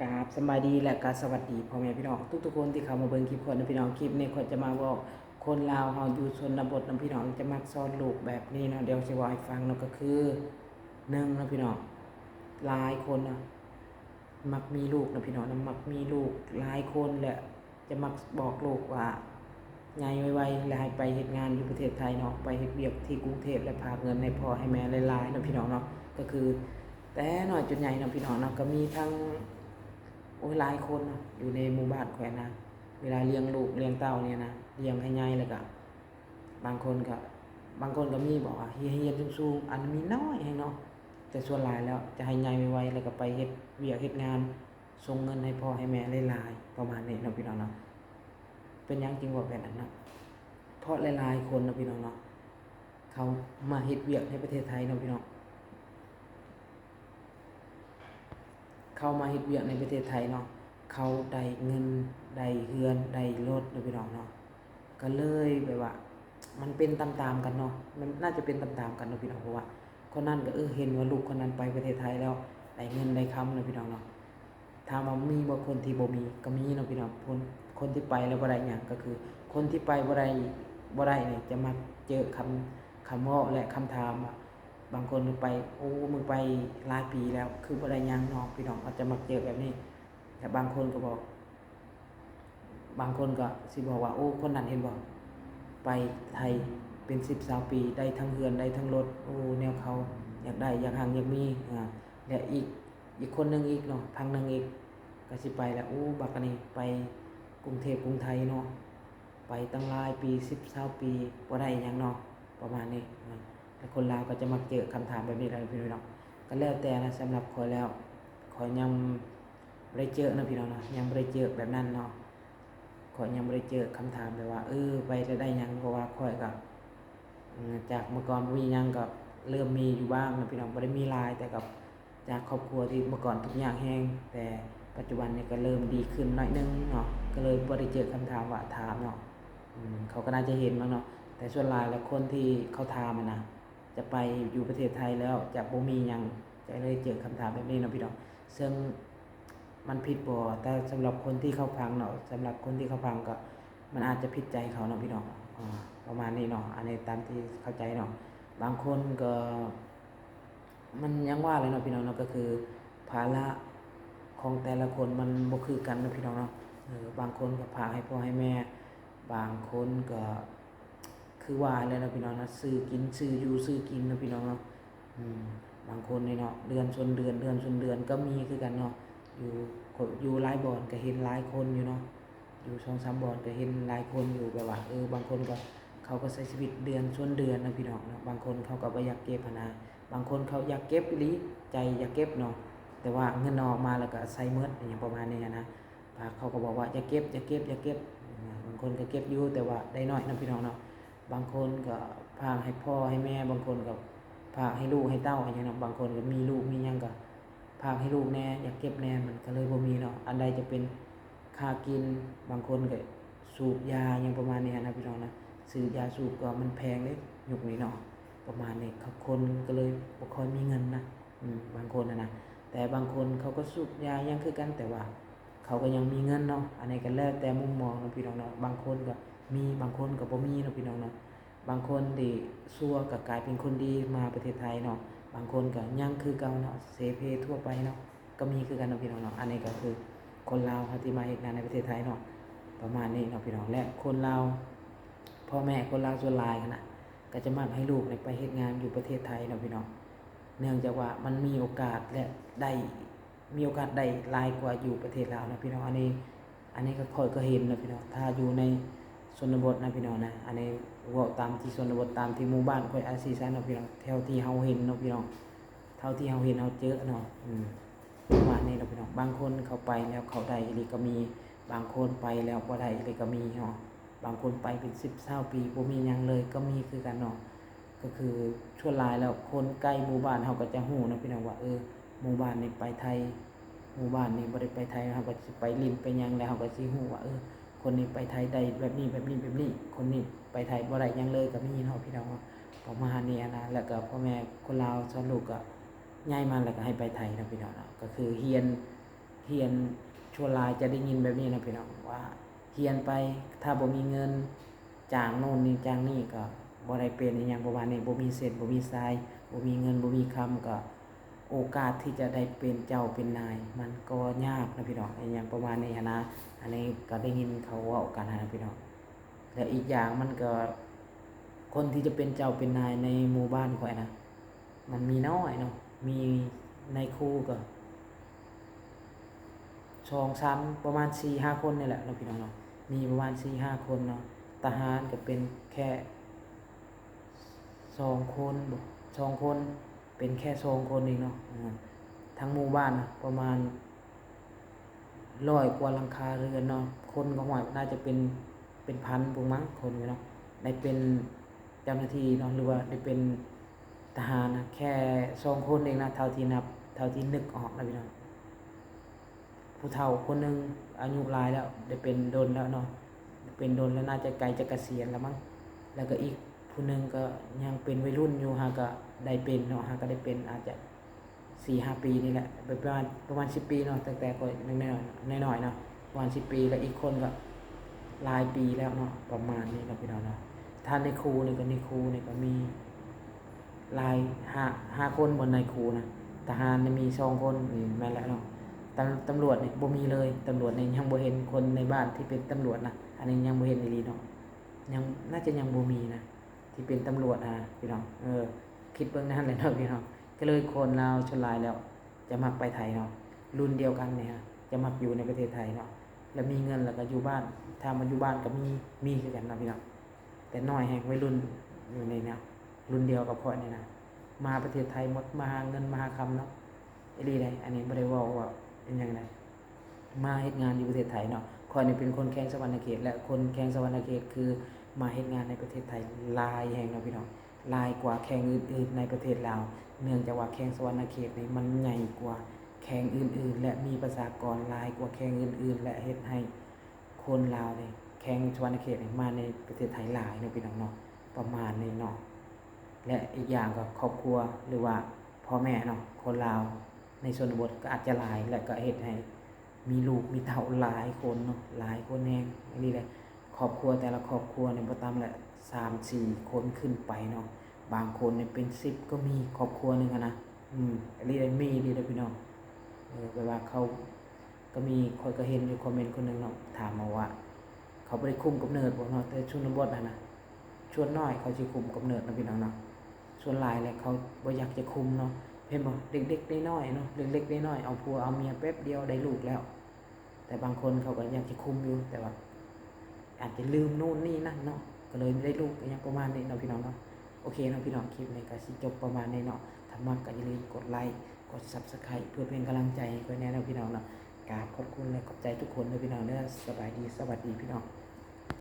กราบสบายดีและก็สวัสดีพ่อแม่พี่น้องทุกๆคนที่เข้ามาเบิ่งคลิปคนนะพี่น้องคลิปนี้คนจะมาบอกคนลาวเฮาอยู่ชนบทนะพี่น้องจะมักสอนลูกแบบนี้เนาะเดี๋ยวสิเว้าให้ฟังเนาะก็คือ1นะพี่น้องหลายคนนะมักมีลูกนะพี่น้องนะมักมีลูกหลายคนแหละจะมักบอกลูกว่าใหญ่ไวๆแล้วให้ไปเฮ็ดงานอยู่ประเทศไทยเนาะไปเฮ็ดเวียกที่กรุงเทพและพาเงินให้พ่อให้แม่หลายๆเนาะพี่น้องเนาะก็คือแต่น้อยจนใหญ่เนาะพี่น้องเนาะก็มีทั้ง โอ้ยหลายคนนะอยู่ในหมู่บ้านแขวนนะเวลาเลี้ยงลูกเลี้ยงเต้าเนี่ยนะเลี้ยงให้ใหญ่แล้วก็บางคนก็บางคนก็มีบอกว่าเฮียนสูงๆอันมีน้อยให้เนาะแต่ส่วนหลายแล้วจะให้ใหญ่ไวๆแล้วก็ไปเฮ็ดเวียกเฮ็ดงานส่งเงินให้พ่อให้แม่หลายๆประมาณนี้เนาะพี่น้องเนาะเป็นหยังจริงว่าแบบนั้นเนาะเพราะหลายๆคนเนาะพี่น้องเนาะเขามาเฮ็ดเวียกในประเทศไทยเนาะพี่น้อง เข้ามาเฮ็ดเวียกในประเทศไทยเนาะเขาได้เงินได้เฮือนได้รถเนาะพี่น้องเนาะก็เลยแบบว่ามันเป็นตามๆกันเนาะมันน่าจะเป็นตามๆกันเนาะพี่น้องเพราะว่าคนนั้นก็เห็นว่าลูกคนนั้นไปประเทศไทยแล้วได้เงินได้คำเนาะพี่น้องเนาะถามว่ามีบ่คนที่บ่มีก็มีเนาะพี่น้องคนที่ไปแล้วบ่ได้หยังก็คือคนที่ไปบ่ได้นี่จะมาเจอคำเว้าและคำถามว่า บางคนไปโอ้มึงไปหลายปีแล้วคือบ่ได้หยังเนาะพี่น้องอาจจะมักเจอแบบนี้แต่บางคนก็บอกบางคนก็สิบอกว่าโอ้คนนั้นเห็นบ่ไปไทยเป็น10-20ปีได้ทั้งเรือนได้ทั้งรถโอ้แนวเขาอยากได้อยากหังอยากมีและอีกคนนึงอีกเนาะพังนึงอีกก็สิไปแล้วโอ้บักอันนี้ไปกรุงเทพกรุงไทยเนาะไปตั้งหลายปี10-20ปีบ่ได้หยังเนาะประมาณนี้นะแต่คนลาวก็จะมักเจอคำถามแบบนี้แหละพี่น้องก็แล้วแต่นะสำหรับข้อยแล้วข้อยยังบ่ได้เจอนะพี่น้องนะยังบ่ได้เจอแบบนั้นเนาะข้อยยังบ่ได้เจอคำถามแบบว่าไปแล้วได้หยังเพราะว่าข้อยก็จากเมื่อก่อนบ่มีหยังก็เริ่มมีอยู่บ้างนะพี่น้องบ่ได้มีหลายแต่กับจากครอบครัวที่เมื่อก่อนทุกอย่างแฮงแต่ปัจจุบันนี้ก็เริ่มดีขึ้นหน่อยนึงเนาะก็เลยบ่ได้เจอคำถามว่าถามเนาะเขาก็น่าจะเห็นมั้งเนาะแต่ส่วนหลายแล้วคนที่เขาถามอะนะจะไปอยู่ประเทศไทยแล้วจะบ่มีหยังจะเลยเจอคำถามแบบนี้เนาะพี่น้องซึ่งมันผิดบ่แต่สำหรับคนที่เขาฟังเนาะสำหรับคนที่เขาฟังก็มันอาจจะผิดใจเขาเนาะพี่น้องประมาณนี้เนาะอันนี้ตามที่เข้าใจเนาะบางคนก็มันยังว่าเลยเนาะพี่น้องเนาะก็คือภาระของแต่ละคนมันบ่คือกันเนาะพี่น้องเนาะบางคนก็พาให้พ่อให้แม่บางคนก็คือว่าแล้วเนาะพี่น้องเนาะซื้อกินซื้ออยู่ซื้อกินเนาะพี่น้องเนาะบางคนนี่เนาะเดือนชนเดือนเดือนชนเดือนก็มีคือกันเนาะอยู่หลายบ่อนก็เห็นหลายคนอยู่เนาะอยู่2-3บ่อนก็เห็นหลายคนอยู่แบบว่าบางคนก็เขาก็ใช้ชีวิตเดือนชนเดือนนะพี่น้องเนาะบางคนเขาก็บ่อยากเก็บหั้นนะบางคนเขาอยากเก็บอีหลีใจอยากเก็บเนาะแต่ว่าเงินออกมาแล้วก็ใช้หมดอย่างประมาณนี้นะเขาก็บอกว่าอย่าเก็บอย่าเก็บอย่าเก็บบางคนก็เก็บอยู่แต่ว่าได้น้อยนะพี่น้องเนาะบางคนก็พากให้พ่อให้แม่บางคนก็พากให้ลูกให้เต้าอย่างเงี้ยเนาะบางคนก็มีลูกมีหยังก็พากให้ลูกแน่อยากเก็บแน่มันก็เลยบ่มีเนาะอันใดจะเป็นค่ากินบางคนก็สูบยาอย่างประมาณนี้นะพี่น้องนะซื้อยาสูบก็มันแพงเด้ยุคนี้เนาะประมาณนี้คนก็เลยบ่ค่อยมีเงินนะบางคนนะแต่บางคนเขาก็สูบยายังคือกันแต่ว่าเขาก็ยังมีเงินเนาะอันนี้ก็แล้วแต่มุมมองเนาะพี่น้องเนาะบางคนก็มีบางคนก็บ่มีเนาะพี่น้องเนาะบางคนที่ชั่วก็กลายเป็นคนดีมาประเทศไทยเนาะบางคนก็ยังคือเก่าเนาะเสเพทั่วไปเนาะก็มีคือกันเนาะพี่น้องเนาะอันนี้ก็คือคนลาวเขาที่มาเฮ็ดงานในประเทศไทยเนาะประมาณนี้เนาะพี่น้องและคนลาวพ่อแม่คนลาวส่วนหลายนะก็จะมักให้ลูกไปเฮ็ดงานอยู่ประเทศไทยเนาะพี่น้องเนื่องจากว่ามันมีโอกาสและได้มีโอกาสได้หลายกว่าอยู่ประเทศลาวนะพี่น้องอันนี้ก็ค่อยก็เห็นนะพี่น้องถ้าอยู่ในชนบทนะพี่น้องนะอันนี้เว้าตามที่ชนบทตามที่หมู่บ้านค่อยอาศัยซั่นเนาะพี่น้องแถวที่เฮาเห็นเนาะพี่น้องเท่าที่เฮาเห็นเฮาเจอเนาะประมาณนี้เนาะพี่น้องบางคนเขาไปแล้วเขาได้อีหลีก็มีบางคนไปแล้วบ่ได้อีหลีก็มีเนาะบางคนไปเป็น10-20ปีบ่มีหยังเลยก็มีคือกันเนาะก็คือชั่วหลายแล้วคนใกล้หมู่บ้านเฮาก็จะฮู้เนาะพี่น้องว่าหมู่บ้านนี้ไปไทยหมู่บ้านนี้บ่ได้ไปไทยเฮาก็สิไปลิ้นไปหยังแล้วเฮาก็สิฮู้ว่าคนนี้ไปไทยได้แบบนี้แบบนี้แบบนี้คนนี้ไปไทยบ่ได้หยังเลยก็มีเนาะพี่น้องประมาณนี้นะแล้วก็พ่อแม่คนลาวสอนลูกก็ย้ายมาแล้วก็ให้ไปไทยเนาะพี่น้องเนาะก็คือเรียน เรียนชั่วหลายจะได้ยินแบบนี้นะพี่น้องว่าเรียนไปถ้าบ่มีเงินจ้างโน่นนี่จ้างนี่ก็บ่ได้เป็นอีหยังประมาณนี้บ่มีเศษบ่มีทรายบ่มีเงินบ่มีคำก็โอกาสที่จะได้เป็นเจ้าเป็นนายมันก็ยากนะพี่น้องอีหยังประมาณนี้หั้นนะอันนี้ก็ได้ยินเขาเว้ากันนะพี่น้องและอีกอย่างมันก็คนที่จะเป็นเจ้าเป็นนายในหมู่บ้านข่อยนะมันมีน้อยเนาะมีในครูก็2-3ประมาณ 4-5 คนนี่แหละเนาะพี่น้องเนาะมีประมาณ 4-5 คนเนาะทหารก็เป็นแค่2คนบ่2คนเป็นแค่2คนเองเนาะทั้งหมู่บ้านนะประมาณ100 กว่าหลังคาเรือนเนาะคนก็หวยน่าจะเป็นพันพวกมั้งคนเนาะได้เป็นเจ้าหน้าที่เนาะหรือว่าได้เป็นทหารนะแค่2คนเองนะเท่าที่นับเท่าที่นึกออกนะพี่น้องผู้เฒ่าคนหนึงอายุหลายแล้วได้เป็นโดนแล้วเนาะเป็นโดนแล้วน่าจะใกล้จะเกษียณแล้วมั้งแล้วก็อีกผู้หนึงก็ยังเป็นวัยรุ่นอยู่หาก็ได้เป็นเนาะหาก็ได้เป็นอาจจะ 4-5 ปีนี่แหละประมาณ10 ปีเนาะตั้งแต่ก็น้อยๆเนาะประมาณ10 ปีแล้วอีกคนก็หลายปีแล้วเนาะประมาณนี้เนาะพี่น้องเนาะถ้าในครูนี่ก็มีหลาย5 คนบนในครูนะทหารนี่มี2 คนแม่นแล้วเนาะตำรวจนี่บ่มีเลยตำรวจนี่ยังบ่เห็นคนในบ้านที่เป็นตำรวจนะอันนี้ยังบ่เห็นอีหลีเนาะยังน่าจะยังบ่มีนะที่เป็นตำรวจพี่น้องคิดเบิ่งนั่นแหละเนาะพี่น้องก็เลยคนลาวชนหลายแล้วจะมักไปไทยเนาะรุ่นเดียวกันเนี่ยจะมักอยู่ในประเทศไทยเนาะแล้วมีเงินแล้วก็อยู่บ้านถ้ามันอยู่บ้านก็มีคือกันเนาะพี่น้องแต่น้อยแฮงวัยรุ่นอยู่ในแนวรุ่นเดียวกับพ่อนี่นะมาประเทศไทยหมดมาหาเงินมาหาคำเนาะอีหลีได้อันนี้บ่ได้เว้าว่าเป็นจังไดมาเฮ็ดงานอยู่ประเทศไทยเนาะข้อยนี่เป็นคนแข้งสะวรรณเขตและคนแข้งสะวรรณเขตคือมาเฮ็ดงานในประเทศไทยหลายแห่งเนาะพี่น้องหลายกว่าแข้งอื่นๆในประเทศลาวเนื่องจากว่าแข้งสะวรรณเขตนี่มันใหญ่กว่าแข้งอื่นๆและมีประชากรหลายกว่าแข้งอื่นๆและเฮ็ดให้คนลาวนี่แข้งสะวรรณเขตนี่มาในประเทศไทยหลายเนาะพี่น้องเนาะประมาณนี้เนาะและอีกอย่างก็ครอบครัวหรือว่าพ่อแม่เนาะคนลาวในชนบทก็อาจจะหลายและก็เฮ็ดให้มีลูกมีเต้าหลายคนเนาะหลายคนแฮงอันนี้แหละครอบครัวแต่ละครอบครัวเนี่ยบ่ต่ำละ3-4 คนขึ้นไปเนาะบางคนเนี่ยเป็น10ก็มีครอบครัวนึงนะอันนี้ได้มีดีเด้อพี่น้องแปลว่าเขาก็มีข้อยก็เห็นอยู่คอมเมนต์คนนึงเนาะถามมาว่าเขาบ่ได้คุมกำเนิดบ่เนาะแต่ชนบทนะส่วนน้อยเขาสิคุมกำเนิดนะพี่น้องเนาะส่วนหลายแหละเขาบ่อยากจะคุมเนาะเห็นบ่เด็กๆน้อยๆเนาะเล็กๆน้อยๆเอาผัวเอาเมียแป๊บเดียวได้ลูกแล้วแต่บางคนเขาก็อยากจะคุมอยู่แต่ว่าอาจจะลืมนู่นนี่นั่นเนาะก็เลยได้ลูกก็ยังประมาณนี้เนาะพี่น้องเนาะโอเคเนาะพี่น้องคลิปนี้ก็สิจบประมาณนี้เนาะถ้ามักก็อย่าลืมกดไลค์กด Subscribe เพื่อเป็นกำลังใจให้ค่อยแน่เนาะพี่น้องเนาะกราบขอบคุณและขอบใจทุกคนเนาะพี่น้องเด้อสบายดีสวัสดีพี่น้อง